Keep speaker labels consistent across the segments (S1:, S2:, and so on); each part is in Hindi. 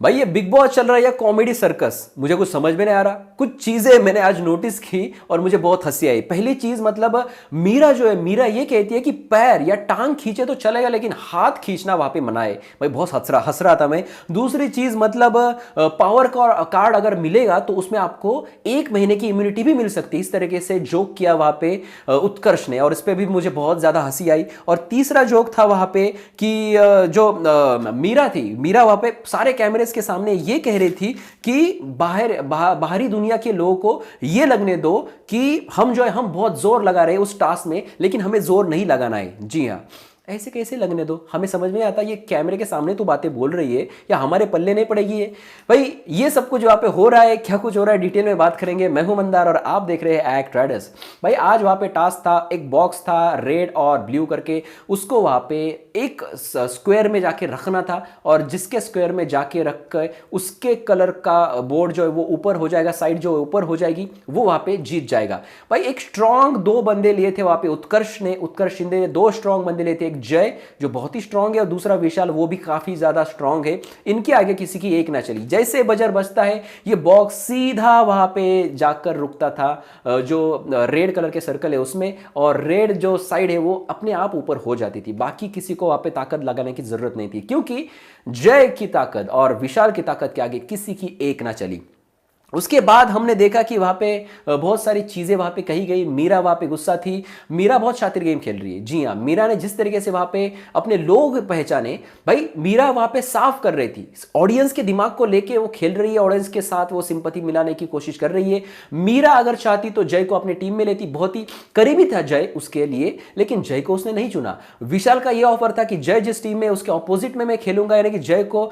S1: भाई ये बिग बॉस चल रहा है या कॉमेडी सर्कस, मुझे कुछ समझ में नहीं आ रहा। कुछ चीजें मैंने आज नोटिस की और मुझे बहुत हंसी आई। पहली चीज मतलब मीरा जो है, मीरा ये कहती है कि पैर या टांग खींचे तो चलेगा लेकिन हाथ खींचना वहां पे मना है। भाई बहुत हंस रहा था मैं। दूसरी चीज मतलब पावर कार्ड अगर मिलेगा तो उसमें आपको 1 महीने की इम्यूनिटी भी मिल सकती है। इस तरीके से जोक किया वहां पे उत्कर्ष ने, और इस पे भी मुझे बहुत ज्यादा हंसी आई। और तीसरा जोक था वहां पे कि जो मीरा थी, मीरा वहां पे सारे कैमरे के सामने ये कह रही थी कि बाहरी दुनिया के लोगों को ये लगने दो कि हम जो है हम बहुत जोर लगा रहे हैं उस टास्क में, लेकिन हमें जोर नहीं लगाना है। जी हाँ, ऐसे कैसे लगने दो, हमें समझ में आता ये कैमरे के सामने तो बातें बोल रही है या हमारे पल्ले नहीं पड़ेगी ये। भाई ये सब कुछ वहां पे हो रहा है, क्या कुछ हो रहा है डिटेल में बात करेंगे। मैं हूं मंदार और आप देख रहे हैं एक्ट राइडर्स। भाई आज वहां पे टास्क था, एक बॉक्स था रेड और ब्लू करके, उसको वहां पे एक स्क्वायर में जाके रखना था और जिसके स्क्वायर में जाके रख कर उसके कलर का बोर्ड जो है वो ऊपर हो जाएगा, साइड जो ऊपर हो जाएगी वो वहां पे जीत जाएगा। भाई एक स्ट्रांग 2 बंदे लिए थे वहां पे, उत्कर्ष शिंदे ने 2 स्ट्रांग बंदे लिए थे। एक जय जो बहुत ही स्ट्रांग है और दूसरा विशाल वो भी काफी ज्यादा स्ट्रांग है। इनके आगे किसी की एक ना चली। जैसे बजर बजता है ये बॉक्स सीधा वहां पे जाकर रुकता था जो रेड कलर के सर्कल है उसमें, और रेड जो साइड है वो अपने आप ऊपर हो जाती थी। बाकी किसी को वहां पे ताकत लगाने की जरूरत नहीं थी, क्योंकि जय की ताकत और विशाल की ताकत के आगे किसी की एक ना चली। उसके बाद हमने देखा कि वहां पे बहुत सारी चीजें वहां पे कही गई। मीरा वहां पे गुस्सा थी। मीरा बहुत शातिर गेम खेल रही है। जी हाँ, मीरा ने जिस तरीके से वहां पे अपने लोग पहचाने, भाई मीरा वहां पे साफ कर रही थी, ऑडियंस के दिमाग को लेके वो खेल रही है, ऑडियंस के साथ वो सिंपैथी मिलाने की कोशिश कर रही है। मीरा अगर चाहती तो जय को अपनी टीम में लेती, बहुत ही करीबी था जय उसके लिए, लेकिन जय को उसने नहीं चुना। विशाल का यह ऑफर था कि जय जिस टीम में उसके ऑपोजिट में मैं खेलूंगा, यानी कि जय को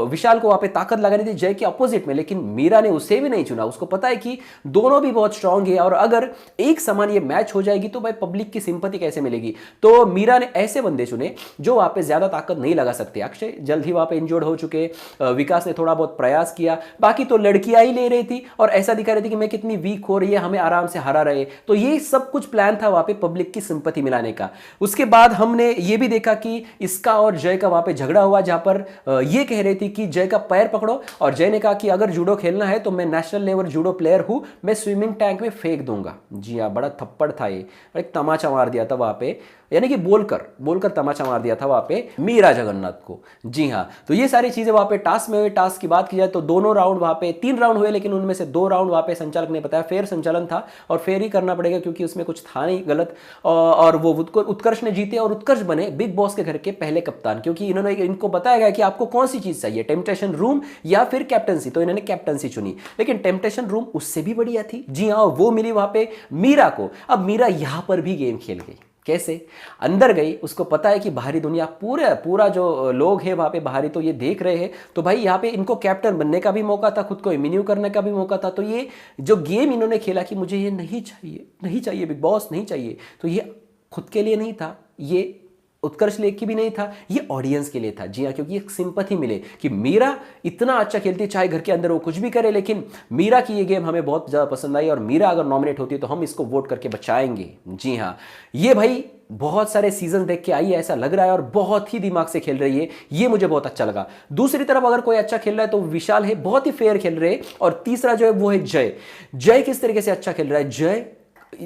S1: विशाल को वहां पे ताकत लगानी थी जय के ऑपोजिट में, लेकिन मीरा ने उसे भी नहीं चुना। उसको पता है कि दोनों भी बहुत स्ट्रांग है और अगर एक समान ये मैच हो जाएगी तो भाई पब्लिक की सिंपैथी कैसे मिलेगी। तो मीरा ने ऐसे बंदे चुने जो वहां पे ज्यादा ताकत नहीं लगा सकते। अक्षय जल्द ही वहां पे इंजर्ड हो चुके, विकास ने थोड़ा बहुत प्रयास किया, बाकी तो लड़कियां ही ले रही थी और ऐसा दिखा रही थी कि मैं कितनी वीक हो रही है, हमें आराम से हरा रहे। तो ये सब कुछ प्लान था वहां पे पब्लिक की सिंपैथी मिलाने का। उसके बाद हमने ये भी देखा कि इसका और जय का वहां पे झगड़ा हुआ, जहां पर ये कह रही थी कि जय का पैर पकड़ो और जय ने कहा कि अगर जूडो खेलना है तो मैं नेशनल लेवल जूडो प्लेयर हूं, मैं स्विमिंग टैंक में फेंक दूंगा। जी हां, बड़ा थप्पड़ था ये, एक तमाचा मार दिया था वहां पे, यानी कि बोलकर तमाचा मार दिया था वहां पे मीरा जगन्नाथ को। जी हां, तो ये सारी चीजें वहां पे टास्क में हुई। टास्क की बात की जाए तो दोनों राउंड वहां पे 3 राउंड हुए, लेकिन उनमें से 2 राउंड वहां पे संचालक ने बताया फेयर संचालन था और फेयर ही करना पड़ेगा क्योंकि उसमें कुछ था नहीं गलत। और वो उत्कर्ष ने जीते और उत्कर्ष बने बिग बॉस के घर के पहले कप्तान, क्योंकि इन्होंने इनको बताया गया कि आपको कौन सी चीज चाहिए, टेम्पटेशन रूम या फिर कैप्टनसी, तो इन्होंने कैप्टनसी चुनी। लेकिन टेम्पटेशन रूम उससे भी बढ़िया थी। जी हाँ, वो मिली वहां पे मीरा को। अब मीरा यहां पर भी गेम खेल गई। कैसे? अंदर गई, उसको पता है कि बाहरी दुनिया पूरा जो लोग हैं वहां पे बाहरी तो ये देख रहे हैं, तो भाई यहाँ पे इनको कैप्टन बनने का भी मौका था, खुद को इम्यून करने का भी मौका था। तो ये जो गेम इन्होंने खेला कि मुझे ये नहीं चाहिए बिग बॉस नहीं चाहिए, तो ये खुद के लिए नहीं था, ये उत्कर्ष लेख की भी नहीं था, ये ऑडियंस के लिए था। जी हाँ, क्योंकि एक सिंपैथी मिले कि मीरा इतना अच्छा खेलती है, चाहे घर के अंदर वो कुछ भी करे, लेकिन मीरा की ये गेम हमें बहुत ज़्यादा पसंद आई और मीरा अगर नॉमिनेट होती है तो हम इसको वोट करके बचाएंगे। जी हाँ, ये भाई बहुत सारे सीजन देख के आई है ऐसा लग रहा है और बहुत ही दिमाग से खेल रही है, ये मुझे बहुत अच्छा लगा। दूसरी तरफ अगर कोई अच्छा खेल रहा है तो विशाल है, बहुत ही फेयर खेल रहे हैं। और तीसरा जो है वो है जय किस तरीके से अच्छा खेल रहा है।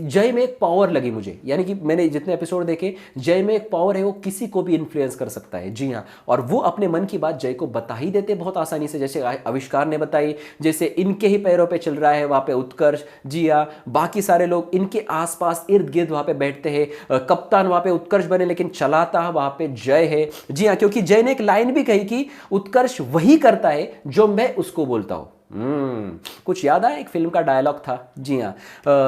S1: जय में एक पावर लगी मुझे, यानी कि मैंने जितने एपिसोड देखे, जय में एक पावर है, वो किसी को भी इन्फ्लुएंस कर सकता है। जी हाँ, और वो अपने मन की बात जय को बता ही देते बहुत आसानी से, जैसे आविष्कार ने बताई, जैसे इनके ही पैरों पे चल रहा है वहां पे उत्कर्ष। जी हाँ, बाकी सारे लोग इनके आसपास इर्द गिर्द वहां पे बैठते हैं। कप्तान वहां पे उत्कर्ष बने लेकिन चलाता वहां पे जय है। जी हाँ, क्योंकि जय ने एक लाइन भी कही कि उत्कर्ष वही करता है जो मैं उसको बोलता हूं। कुछ याद आया, एक फिल्म का डायलॉग था। जी हाँ,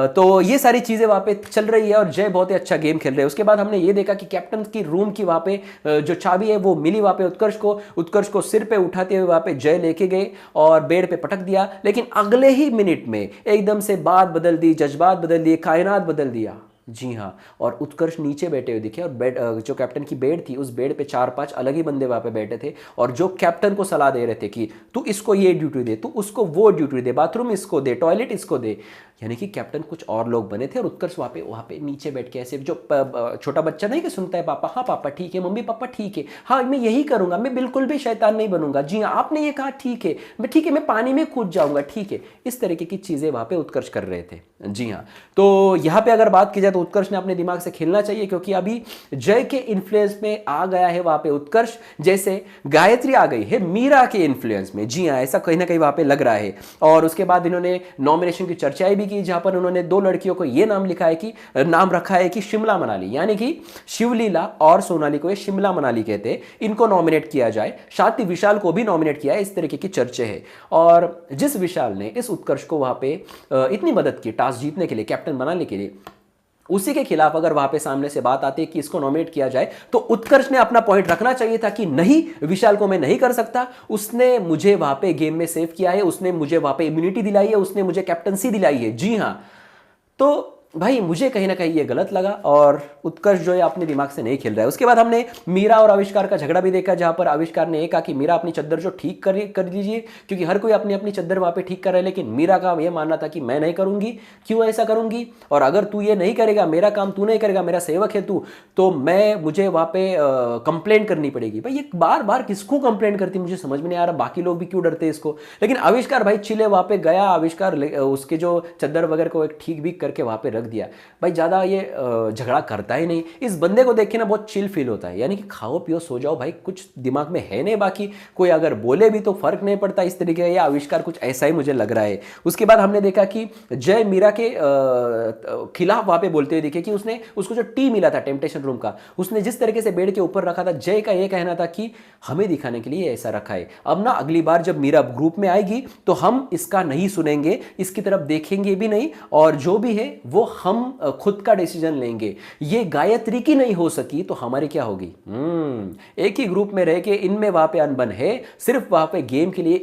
S1: तो ये सारी चीजें वहां पे चल रही है और जय बहुत ही अच्छा गेम खेल रहे हैं। उसके बाद हमने ये देखा कि कैप्टन की रूम की वहां पे जो चाबी है वो मिली वहां पे उत्कर्ष को सिर पे उठाते हुए वहां पे जय लेके गए और बेड पे पटक दिया, लेकिन अगले ही मिनट में एकदम से बात बदल दी, जज्बात बदल दिए, कायनात बदल दिया। जी हाँ। और उत्कर्ष नीचे बैठे हुए दिखे और बेड जो कैप्टन की बेड थी उस बेड पे 4-5 अलग ही बंदे वहाँ पे बैठे थे और जो कैप्टन को सलाह दे रहे थे कि तू इसको ये ड्यूटी दे, तू उसको वो ड्यूटी दे, बाथरूम इसको दे, टॉयलेट इसको दे। यानी कि कैप्टन कुछ और लोग बने थे और उत्कर्ष वहाँ पे नीचे बैठ के ऐसे जो छोटा बच्चा नहीं कि सुनता है पापा, हाँ पापा ठीक है, मम्मी पापा ठीक है, हाँ मैं यही करूँगा, मैं बिल्कुल भी शैतान नहीं बनूंगा, जी हाँ आपने ये कहा ठीक है, मैं पानी में कूद जाऊँगा, ठीक है। इस तरीके की चीज़ें वहाँ पे उत्कर्ष कर रहे थे। जी हाँ। तो यहाँ पे अगर बात की जाए तो उत्कर्ष ने अपने दिमाग से खेलना चाहिए, क्योंकि अभी जय के इन्फ्लुएंस में आ गया है वहाँ पे उत्कर्ष, जैसे गायत्री आ गई है मीरा के इन्फ्लुएंस में। जी हाँ, ऐसा कहीं ना कहीं वहाँ पे लग रहा है। और उसके बाद इन्होंने नॉमिनेशन की चर्चाएं भी की, जहाँ पर उन्होंने 2 लड़कियों को ये नाम रखा है कि शिमला मनाली, यानी कि शिवलीला और सोनाली को ये शिमला मनाली कहते हैं, इनको नॉमिनेट किया जाए। साथ ही विशाल को भी नॉमिनेट किया है, इस तरीके की चर्चे है। और जिस विशाल ने इस उत्कर्ष को वहाँ पे इतनी मदद की टास्क जीतने के लिए, कैप्टन बनाने के लिए, उसी के खिलाफ अगर वहां पे सामने से बात आती है कि इसको नॉमिनेट किया जाए, तो उत्कर्ष ने अपना पॉइंट रखना चाहिए था कि नहीं, विशाल को मैं नहीं कर सकता, उसने मुझे वहां पे गेम में सेव किया है, उसने मुझे वहां पे इम्यूनिटी दिलाई है, उसने मुझे कैप्टनसी दिलाई है। जी हां, तो भाई मुझे कहीं ना कहीं ये गलत लगा और उत्कर्ष जो है अपने दिमाग से नहीं खेल रहा है। उसके बाद हमने मीरा और आविष्कार का झगड़ा भी देखा, जहां पर आविष्कार ने कहा कि मीरा अपनी चद्दर जो ठीक कर लीजिए, क्योंकि हर कोई अपनी अपनी चद्दर वहां पे ठीक कर रहा है, लेकिन मीरा का यह मानना था कि मैं नहीं करूंगी, क्यों ऐसा करूंगी, और अगर तू ये नहीं करेगा, मेरा काम तू नहीं करेगा, मेरा सेवक है तू, तो मुझे वहां पे कंप्लेंट करनी पड़ेगी। भाई ये बार बार किसको कंप्लेंट करती, मुझे समझ में नहीं आ रहा, बाकी लोग भी क्यों डरते हैं इसको। लेकिन आविष्कार भाई चिले वहां पे गया, आविष्कार उसके जो चद्दर वगैरह को एक ठीक भी करके वहां पे रख दिया। भाई ज़्यादा ये झगड़ा करता ही नहीं। इस बंदे को देख के ना बहुत चिल फील होता है, यानी कि खाओ पियो सो जाओ भाई, कुछ दिमाग में है नहीं, बाकी कोई अगर बोले भी तो फर्क नहीं पड़ता। इस तरीके का ये आविष्कार कुछ ऐसा ही मुझे लग रहा है। उसके बाद हमने देखा कि जय मीरा के खिलाफ वहां पे बोलते हुए दिखे कि उसने उसको जो टी मिला था टेम्पटेशन रूम का, उसने जिस तरीके से बेड के ऊपर रखा था, जय का ये कहना था कि हमें दिखाने के लिए ऐसा रखा है, अब ना अगली बार जब मीरा ग्रुप में आएगी तो हम इसका नहीं सुनेंगे, इसकी तरफ देखेंगे भी नहीं, और जो भी है वो हम खुद का डिसीजन लेंगे। ये गायत्री की नहीं हो सकी तो हमारी क्या होगी। एक ही ग्रुप में रह के इनमें वहां पे अनबन है, सिर्फ वहां पे गेम के लिए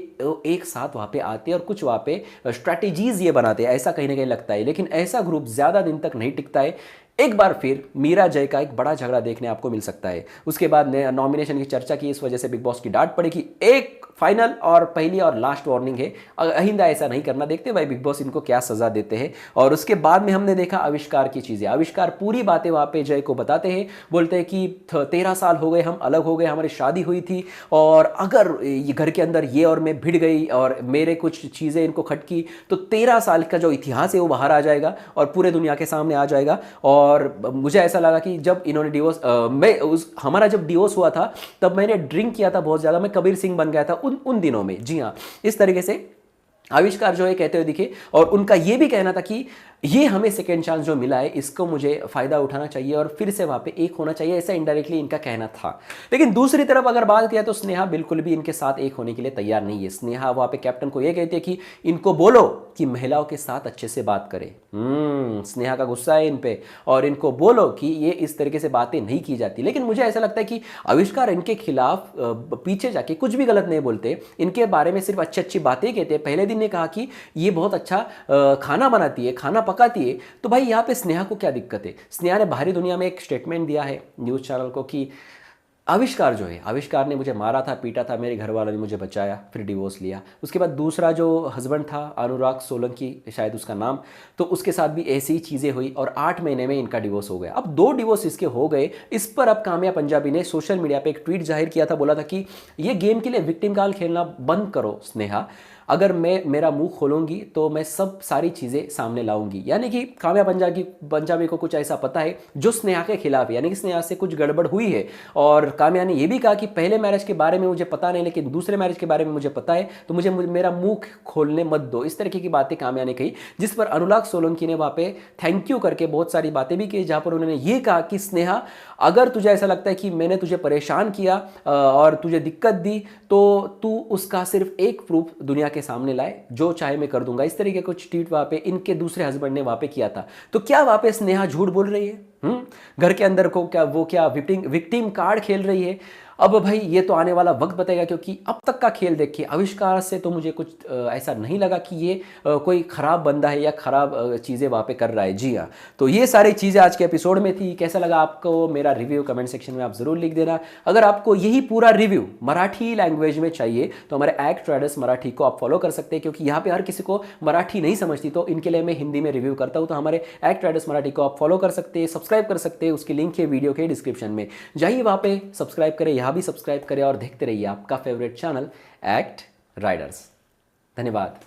S1: एक साथ वहां पे आते हैं और कुछ वहां पे स्ट्रैटेजीज ये बनाते हैं, ऐसा कहीं ना कहीं लगता है। लेकिन ऐसा ग्रुप ज्यादा दिन तक नहीं टिकता है। एक बार फिर मीरा जय का एक बड़ा झगड़ा देखने आपको मिल सकता है। उसके बाद नॉमिनेशन की चर्चा की, इस वजह से बिग बॉस की डांट पड़ेगी। एक फाइनल और पहली और लास्ट वार्निंग है, आइंदा ऐसा नहीं करना। देखते भाई बिग बॉस इनको क्या सजा देते हैं। और उसके बाद में हमने देखा आविष्कार की चीजें। आविष्कार पूरी बातें वहां पे जय को बताते हैं, बोलते हैं कि 13 साल हो गए, हम अलग हो गए, हमारी शादी हुई थी, और अगर ये घर के अंदर ये और मैं भिड़ गई और मेरे कुछ चीजें इनको खटकी तो 13 साल का जो इतिहास है वो बाहर आ जाएगा और पूरे दुनिया के सामने आ जाएगा। और मुझे ऐसा लगा कि जब इन्होंने डिवोर्स हमारा जब डिवोर्स हुआ था तब मैंने ड्रिंक किया था बहुत ज्यादा, मैं कबीर सिंह बन गया था उन दिनों में। जी हाँ, इस तरीके से आविष्कार जो है कहते हुए दिखे। और उनका यह भी कहना था कि ये हमें सेकेंड चांस जो मिला है इसको मुझे फायदा उठाना चाहिए और फिर से वहां पे एक होना चाहिए, ऐसा इनडायरेक्टली इनका कहना था। लेकिन दूसरी तरफ अगर बात किया तो स्नेहा बिल्कुल भी इनके साथ एक होने के लिए तैयार नहीं है। स्नेहा वहां पे कैप्टन को यह कहती है कि इनको बोलो कि महिलाओं के साथ अच्छे से बात करे। स्नेहा का गुस्सा है इन पे, और इनको बोलो कि ये इस तरीके से बातें नहीं की जाती। लेकिन मुझे ऐसा लगता है कि आविष्कार इनके खिलाफ पीछे जाके कुछ भी गलत नहीं बोलते, इनके बारे में सिर्फ अच्छी अच्छी बातें कहते हैं। पहले दिन ने कहा कि ये बहुत अच्छा खाना बनाती है, खाना पकाती है, तो भाई यहाँ पे स्नेहा को क्या दिक्कत है। स्नेहा ने बाहरी दुनिया में एक स्टेटमेंट दिया है न्यूज़ चैनल को कि आविष्कार जो है, आविष्कार ने मुझे मारा था, पीटा था, मेरे घर वालों ने मुझे बचाया, फिर डिवोर्स लिया। उसके बाद दूसरा जो हस्बैंड था अनुराग सोलंकी शायद उसका नाम, तो उसके साथ भी ऐसी ही चीज़ें हुई और 8 महीने में इनका डिवोर्स हो गया। अब 2 डिवोर्स इसके हो गए। इस पर अब काम्या पंजाबी ने सोशल मीडिया पे एक ट्वीट जाहिर किया था, बोला था कि ये गेम के लिए विक्टिम कार्ड खेलना बंद करो स्नेहा, अगर मैं मेरा मुंह खोलूंगी तो मैं सब सारी चीज़ें सामने लाऊंगी। यानी कि काम्या पंजाबी को कुछ ऐसा पता है जो स्नेहा के खिलाफ है, यानी कि स्नेहा से कुछ गड़बड़ हुई है। और काम्या ने यह भी कहा कि पहले मैरिज के बारे में मुझे पता नहीं, लेकिन दूसरे मैरिज के बारे में मुझे पता है, तो मुझे मेरा मुंह खोलने मत दो। इस तरीके की बातें काम्या ने कही, जिस पर अनुराग सोलंकी ने वहाँ पे थैंक यू करके बहुत सारी बातें भी की, जहाँ पर उन्होंने ये कहा कि स्नेहा अगर तुझे ऐसा लगता है कि मैंने तुझे परेशान किया और तुझे दिक्कत दी, तो तू उसका सिर्फ एक प्रूफ दुनिया के सामने लाए, जो चाहे मैं कर दूंगा। इस तरीके कुछ ट्वीट वहां पे इनके दूसरे हस्बैंड ने वहां पे किया था। तो क्या वहां पे स्नेहा झूठ बोल रही है? घर के अंदर को क्या वो क्या विक्टिम कार्ड खेल रही है? अब भाई ये तो आने वाला वक्त बताएगा, क्योंकि अब तक का खेल देख के आविष्कार से तो मुझे कुछ ऐसा नहीं लगा कि ये कोई ख़राब बंदा है या ख़राब चीज़ें वहाँ पे कर रहा है। जी हाँ, तो ये सारी चीज़ें आज के एपिसोड में थी। कैसा लगा आपको मेरा रिव्यू, कमेंट सेक्शन में आप ज़रूर लिख देना। अगर आपको यही पूरा रिव्यू मराठी लैंग्वेज में चाहिए तो हमारे एक्ट ट्रेडर्स मराठी को आप फॉलो कर सकते हैं, क्योंकि यहाँ पे हर किसी को मराठी नहीं समझती, तो इनके लिए मैं हिंदी में रिव्यू करता हूँ। तो हमारे एक्ट ट्रेडर्स मराठी को आप फॉलो कर सकते हैं, सब्सक्राइब कर सकते हैं, उसकी लिंक है वीडियो के डिस्क्रिप्शन में। जाइए वहाँ पे सब्सक्राइब करें, यहाँ भी सब्सक्राइब करें और देखते रहिए आपका फेवरेट चैनल एक्ट राइडर्स। धन्यवाद।